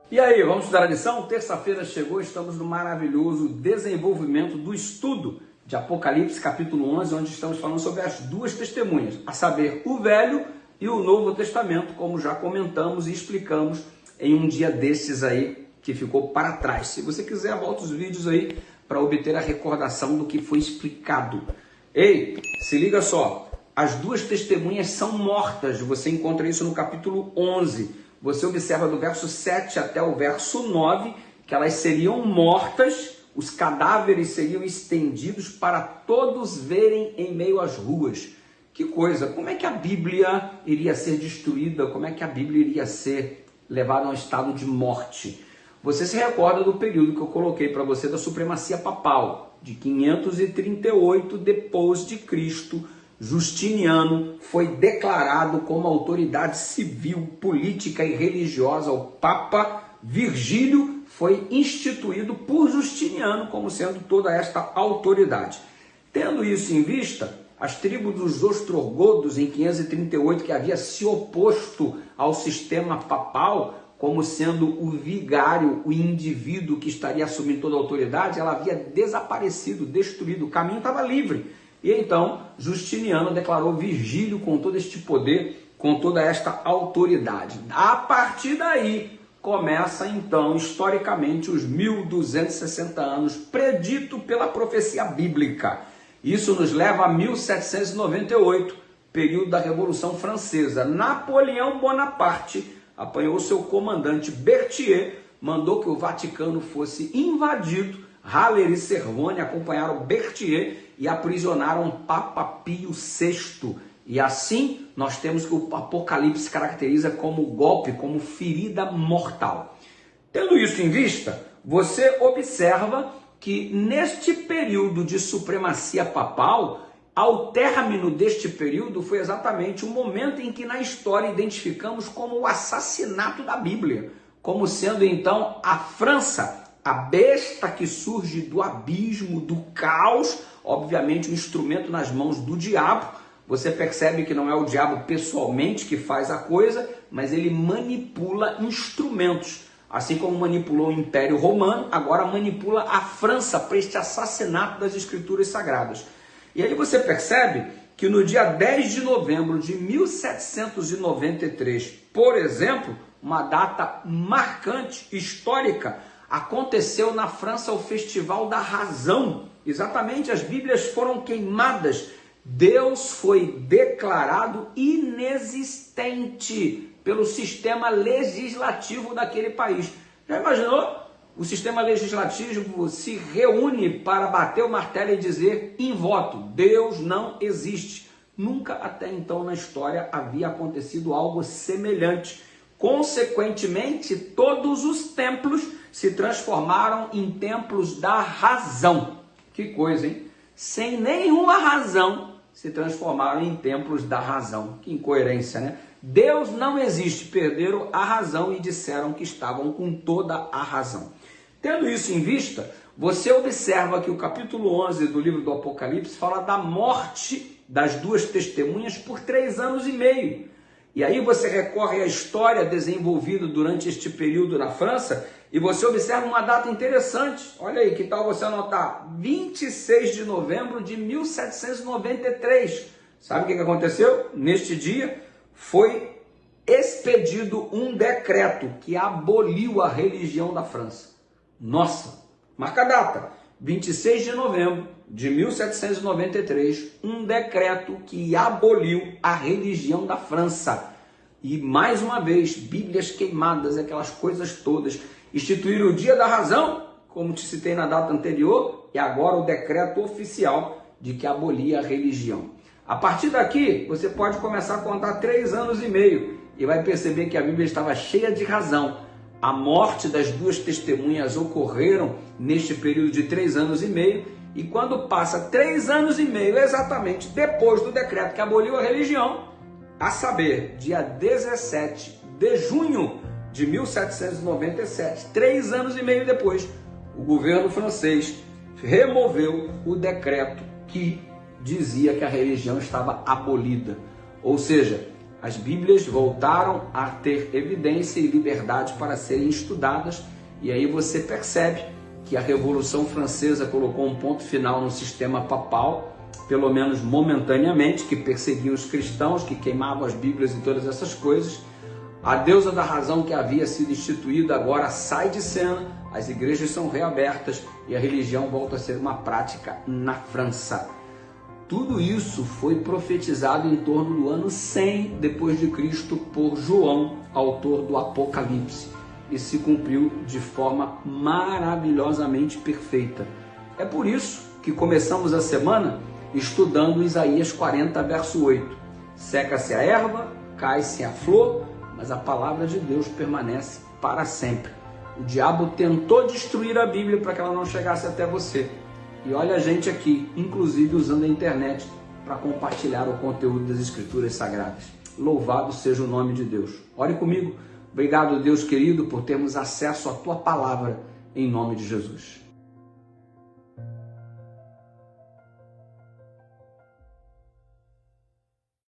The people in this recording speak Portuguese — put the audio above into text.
E aí, vamos estudar a lição? Terça-feira chegou, estamos no maravilhoso desenvolvimento do estudo de Apocalipse, capítulo 11, onde estamos falando sobre as duas testemunhas, a saber, o Velho e o Novo Testamento, como já comentamos e explicamos em um dia desses aí, que ficou para trás. Se você quiser, volta os vídeos aí para obter a recordação do que foi explicado. Ei, se liga só, as duas testemunhas são mortas, você encontra isso no capítulo 11. Você observa do verso 7 até o verso 9, que elas seriam mortas, os cadáveres seriam estendidos para todos verem em meio às ruas. Que coisa, como é que a Bíblia iria ser destruída? Como é que a Bíblia iria ser levada a um estado de morte? Você se recorda do período que eu coloquei para você da supremacia papal, de 538 depois de Cristo, Justiniano foi declarado como autoridade civil, política e religiosa. O Papa Virgílio foi instituído por Justiniano como sendo toda esta autoridade. Tendo isso em vista, as tribos dos ostrogodos em 538, que havia se oposto ao sistema papal, como sendo o vigário, o indivíduo que estaria assumindo toda a autoridade, ela havia desaparecido, destruído, o caminho estava livre. E então Justiniano declarou Virgílio com todo este poder, com toda esta autoridade. A partir daí começa então historicamente os 1260 anos predito pela profecia bíblica. Isso nos leva a 1798, período da Revolução Francesa. Napoleão Bonaparte apanhou seu comandante Berthier, mandou que o Vaticano fosse invadido. Haller e Cervoni acompanharam Berthier e aprisionaram Papa Pio VI. E assim nós temos que o Apocalipse caracteriza como golpe, como ferida mortal. Tendo isso em vista, você observa que neste período de supremacia papal, ao término deste período foi exatamente o momento em que na história identificamos como o assassinato da Bíblia, como sendo então a França, a besta que surge do abismo, do caos, obviamente um instrumento nas mãos do diabo. Você percebe que não é o diabo pessoalmente que faz a coisa, mas ele manipula instrumentos. Assim como manipulou o Império Romano, agora manipula a França para este assassinato das Escrituras Sagradas. E aí você percebe que no dia 10 de novembro de 1793, por exemplo, uma data marcante, histórica, aconteceu na França o Festival da Razão. Exatamente, as Bíblias foram queimadas. Deus foi declarado inexistente pelo sistema legislativo daquele país. Já imaginou? O sistema legislativo se reúne para bater o martelo e dizer em voto: Deus não existe. Nunca até então na história havia acontecido algo semelhante. Consequentemente, todos os templos se transformaram em templos da razão. Que coisa, hein? Sem nenhuma razão, se transformaram em templos da razão. Que incoerência, né? Deus não existe. Perderam a razão e disseram que estavam com toda a razão. Tendo isso em vista, você observa que o capítulo 11 do livro do Apocalipse fala da morte das duas testemunhas por 3 anos e meio. E aí você recorre à história desenvolvida durante este período na França e você observa uma data interessante. Olha aí, que tal você anotar? 26 de novembro de 1793. Sabe o que aconteceu? Neste dia foi expedido um decreto que aboliu a religião da França. Nossa, marca a data. 26 de novembro de 1793, um decreto que aboliu a religião da França. E mais uma vez, Bíblias queimadas, aquelas coisas todas. Instituíram o Dia da Razão, como te citei na data anterior, e agora o decreto oficial de que abolia a religião. A partir daqui, você pode começar a contar 3 anos e meio e vai perceber que a Bíblia estava cheia de razão. A morte das duas testemunhas ocorreram neste período de 3 anos e meio, e quando passa 3 anos e meio, exatamente depois do decreto que aboliu a religião, a saber, dia 17 de junho de 1797, 3 anos e meio depois, o governo francês removeu o decreto que dizia que a religião estava abolida. Ou seja, As Bíblias voltaram a ter evidência e liberdade para serem estudadas, e aí você percebe que a Revolução Francesa colocou um ponto final no sistema papal, pelo menos momentaneamente, que perseguia os cristãos, que queimavam as Bíblias e todas essas coisas. A deusa da razão que havia sido instituída agora sai de cena, as igrejas são reabertas e a religião volta a ser uma prática na França. Tudo isso foi profetizado em torno do ano 100 depois de Cristo por João, autor do Apocalipse, e se cumpriu de forma maravilhosamente perfeita. É por isso que começamos a semana estudando Isaías 40, verso 8. Seca-se a erva, cai-se a flor, mas a palavra de Deus permanece para sempre. O diabo tentou destruir a Bíblia para que ela não chegasse até você. E olha a gente aqui, inclusive usando a internet para compartilhar o conteúdo das Escrituras Sagradas. Louvado seja o nome de Deus. Ore comigo. Obrigado, Deus querido, por termos acesso à Tua palavra, em nome de Jesus.